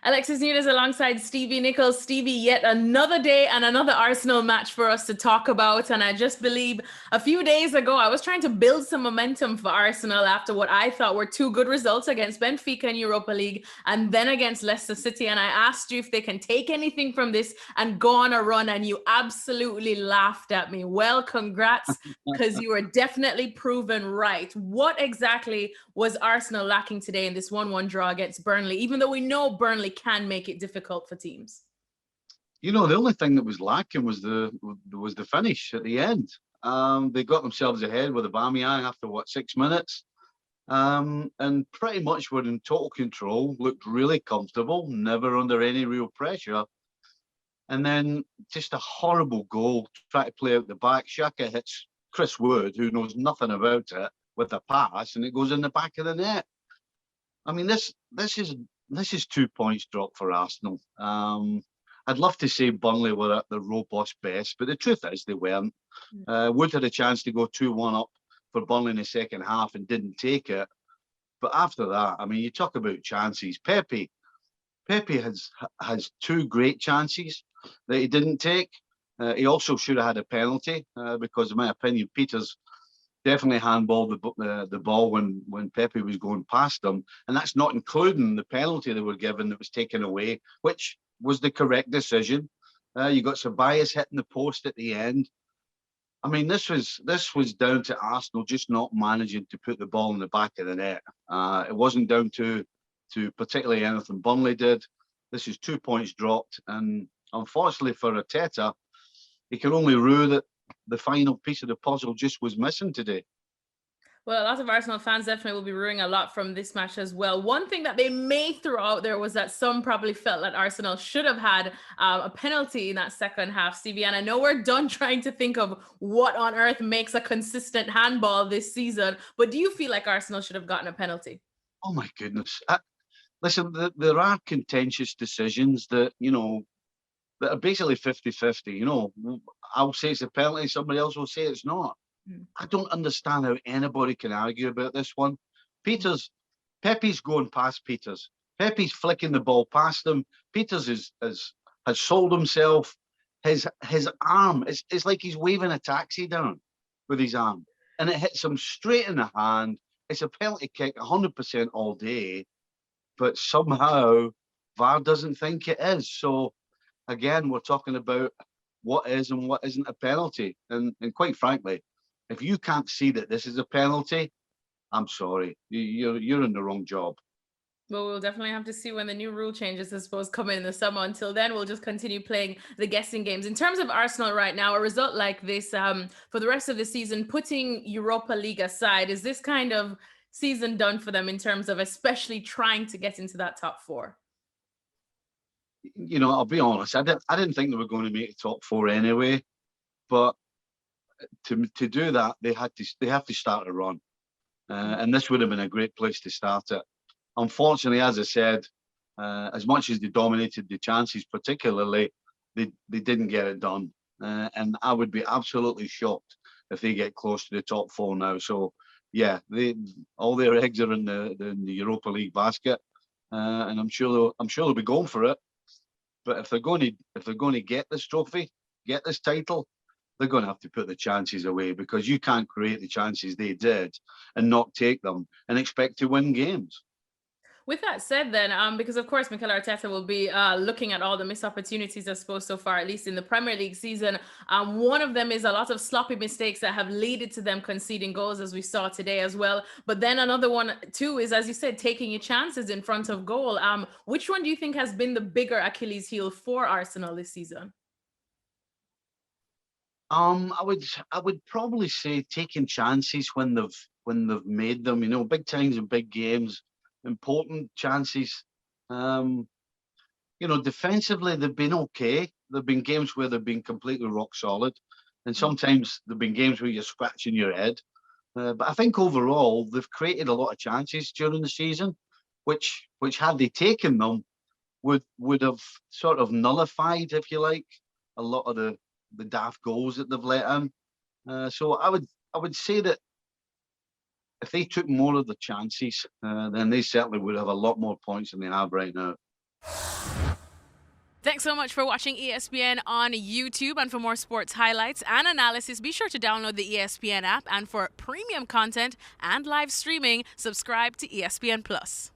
Alexis Nunes alongside Stevie Nicol. Stevie, yet another day and another Arsenal match for us to talk about. And I just believe a few days ago, I was trying to build some momentum for Arsenal after what I thought were two good results against Benfica in Europa League and then against Leicester City. And I asked you if they can take anything from this and go on a run. And you absolutely laughed at me. Well, congrats, because you were definitely proven right. What exactly was Arsenal lacking today in this 1-1 draw against Burnley, even though we know Burnley can make it difficult for teams? The only thing that was lacking was the finish at the end. They got themselves ahead with Aubameyang after 6 minutes, and pretty much were in total control. Looked really comfortable, never under any real pressure. And then just a horrible goal. Try to play out the back. Xhaka hits Chris Wood, who knows nothing about it, with a pass, and it goes in the back of the net. I mean, this is 2 points dropped for Arsenal. I'd love to say Burnley were at their robust best, but the truth is they weren't. Wood had a chance to go 2-1 up for Burnley in the second half and didn't take it. But after that, I mean, you talk about chances. Pepe has two great chances that he didn't take. He also should have had a penalty because, in my opinion, Peters definitely handballed the ball when Pepe was going past them. And that's not including the penalty they were given that was taken away, which was the correct decision. You got Ceballos hitting the post at the end. I mean, this was down to Arsenal just not managing to put the ball in the back of the net. It wasn't down to particularly anything Burnley did. This is 2 points dropped. And unfortunately for Arteta, he can only rue that the final piece of the puzzle just was missing today. Well, a lot of Arsenal fans definitely will be ruining a lot from this match as well. One thing that they may throw out there was that some probably felt that Arsenal should have had a penalty in that second half, Stevie. And I know we're done trying to think of what on earth makes a consistent handball this season, but do you feel like Arsenal should have gotten a penalty? Oh, my goodness. Listen, there are contentious decisions that are basically 50-50. I'll say it's a penalty, somebody else will say it's not. I don't understand how anybody can argue about this one. Pepe's going past Peters. Pepe's flicking the ball past him. Peters has sold himself. His arm, it's like he's waving a taxi down with his arm. And it hits him straight in the hand. It's a penalty kick 100% all day. But somehow VAR doesn't think it is. So again, we're talking about what is and what isn't a penalty. And quite frankly, if you can't see that this is a penalty, I'm sorry, you're in the wrong job. Well, we'll definitely have to see when the new rule changes, I suppose, come in the summer. Until then, we'll just continue playing the guessing games. In terms of Arsenal right now, a result like this for the rest of the season, putting Europa League aside, is this kind of season done for them in terms of especially trying to get into that top four? I'll be honest, I didn't think they were going to make the top four anyway, but to do that, they have to start a run, and this would have been a great place to start it. Unfortunately, as I said, as much as they dominated the chances, particularly, they didn't get it done, and I would be absolutely shocked if they get close to the top four now. So yeah, all their eggs are in the Europa League basket, and I'm sure they'll be going for it. But if they're going to get this trophy, get this title, they're going to have to put the chances away, because you can't create the chances they did and not take them and expect to win games. With that said, then, because of course Mikel Arteta will be looking at all the missed opportunities, I suppose, so far, at least in the Premier League season. One of them is a lot of sloppy mistakes that have led to them conceding goals, as we saw today as well. But then another one too is, as you said, taking your chances in front of goal. Which one do you think has been the bigger Achilles heel for Arsenal this season? I would probably say taking chances when they've made them. Big times in big games, important chances. Defensively they've been okay. There've been games where they've been completely rock solid, and sometimes there've been games where you're scratching your head. But I think overall they've created a lot of chances during the season, which had they taken them would have sort of nullified, if you like, a lot of the daft goals that they've let in. So I would say that if they took more of the chances, then they certainly would have a lot more points than they have right now. Thanks so much for watching ESPN on YouTube. And for more sports highlights and analysis, be sure to download the ESPN app. And for premium content and live streaming, subscribe to ESPN Plus.